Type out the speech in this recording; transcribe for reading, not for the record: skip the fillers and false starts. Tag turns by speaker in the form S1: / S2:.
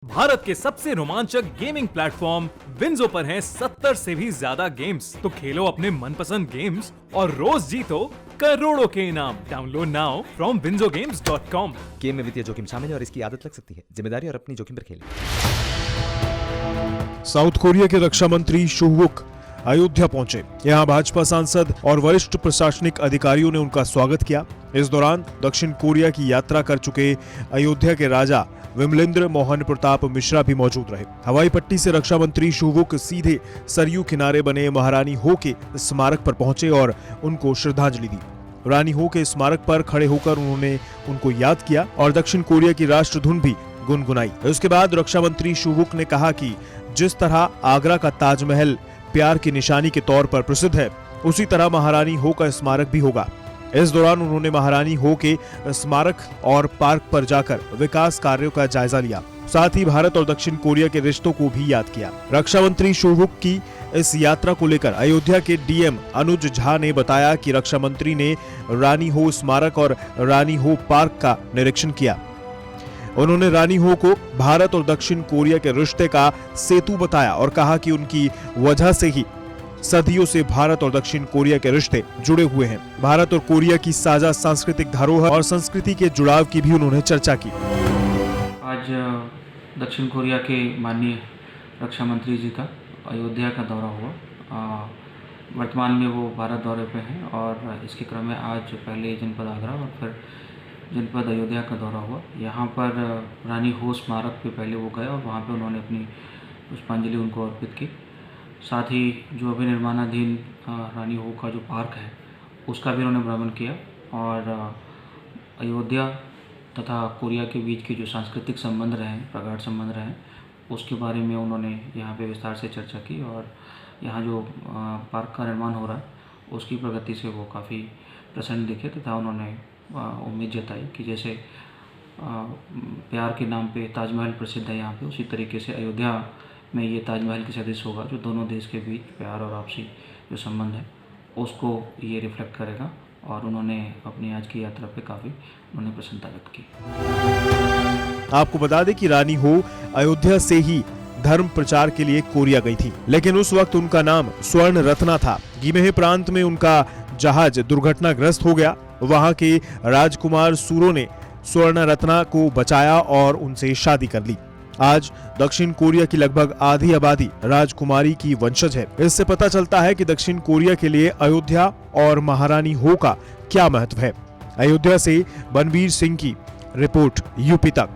S1: भारत के सबसे रोमांचक गेमिंग प्लेटफॉर्म विंजो पर हैं 70 से भी ज्यादा गेम्स। तो खेलो अपने मनपसंद गेम्स और रोज जीतो करोड़ों के इनाम। Download now from winzogames.com।
S2: Game में वित्तीय जोखिम शामिल है और इसकी आदत लग सकती है। जिम्मेदारी और अपनी जोखिम पर खेलें।
S3: साउथ कोरिया के रक्षा मंत्री शोहुक अयोध्या पहुंचे। यहां भाजपा सांसद और वरिष्ठ प्रशासनिक अधिकारियों ने उनका स्वागत किया। इस दौरान दक्षिण कोरिया की यात्रा कर चुके अयोध्या के राजा विमलेंद्र मोहन प्रताप मिश्रा भी मौजूद रहे। हवाई पट्टी से रक्षा मंत्री शोहुक सीधे सरयू किनारे बने महारानी हो के स्मारक पर पहुंचे और उनको श्रद्धांजलि दी। रानी हो के स्मारक पर खड़े होकर उन्होंने उनको याद किया और दक्षिण कोरिया की राष्ट्र धुन भी गुनगुनाई। उसके बाद रक्षा मंत्री शोहुक ने कहा कि जिस तरह आगरा का ताजमहल प्यार की निशानी के तौर पर प्रसिद्ध है, उसी तरह महारानी हो का स्मारक भी होगा। इस दौरान उन्होंने महारानी हो के स्मारक और पार्क पर जाकर विकास कार्यों का जायजा लिया। साथ ही भारत और दक्षिण कोरिया के रिश्तों को भी याद किया। रक्षा मंत्री शोहुक की इस यात्रा को लेकर अयोध्या के डीएम अनुज झा ने बताया कि रक्षा मंत्री ने रानी हो स्मारक और रानी हो पार्क का निरीक्षण किया। उन्होंने रानी हो को भारत और दक्षिण कोरिया के रिश्ते का सेतु बताया और कहा कि उनकी वजह से ही सदियों से भारत और दक्षिण कोरिया के रिश्ते जुड़े हुए हैं। भारत और कोरिया की साझा सांस्कृतिक धरोहर और संस्कृति के जुड़ाव की भी उन्होंने चर्चा की।
S4: आज दक्षिण कोरिया के माननीय रक्षा मंत्री जी का अयोध्या का दौरा हुआ। वर्तमान में वो भारत दौरे पे हैं और इसके क्रम में आज पहले जनपद आगरा और फिर जनपद अयोध्या का दौरा हुआ। यहाँ पर रानी हो स्मारक पे पहले वो गए और वहाँ पे उन्होंने अपनी पुष्पांजलि उनको अर्पित की। साथ ही जो अभी निर्माणाधीन रानी हो का जो पार्क है उसका भी उन्होंने भ्रमण किया और अयोध्या तथा कोरिया के बीच के जो सांस्कृतिक संबंध रहे, प्रगाढ़ संबंध रहे, उसके बारे में उन्होंने यहाँ पे विस्तार से चर्चा की और यहाँ जो पार्क का निर्माण हो रहा है उसकी प्रगति से वो काफ़ी प्रसन्न दिखे तथा उन्होंने उम्मीद जताई कि जैसे प्यार के नाम पे ताजमहल प्रसिद्ध है यहाँ पे, उसी तरीके से अयोध्या में ये ताजमहल की सदृश होगा जो दोनों देश के बीच प्यार और आपसी जो संबंध है उसको ये रिफ्लेक्ट करेगा। और उन्होंने अपनी आज की यात्रा पे काफ़ी उन्होंने प्रसन्नता व्यक्त की।
S3: आपको बता दें कि रानी हो अयोध्या से ही धर्म प्रचार के लिए कोरिया गई थी, लेकिन उस वक्त उनका नाम स्वर्ण रत्ना था। गिमेहे प्रांत में उनका जहाज दुर्घटनाग्रस्त हो गया। वहां के राजकुमार सूरो ने स्वर्ण रत्ना को बचाया और उनसे शादी कर ली। आज दक्षिण कोरिया की लगभग आधी आबादी राजकुमारी की वंशज है। इससे पता चलता है कि दक्षिण कोरिया के लिए अयोध्या और महारानी हो का क्या महत्व है। अयोध्या से बनवीर सिंह की रिपोर्ट यूपी तक।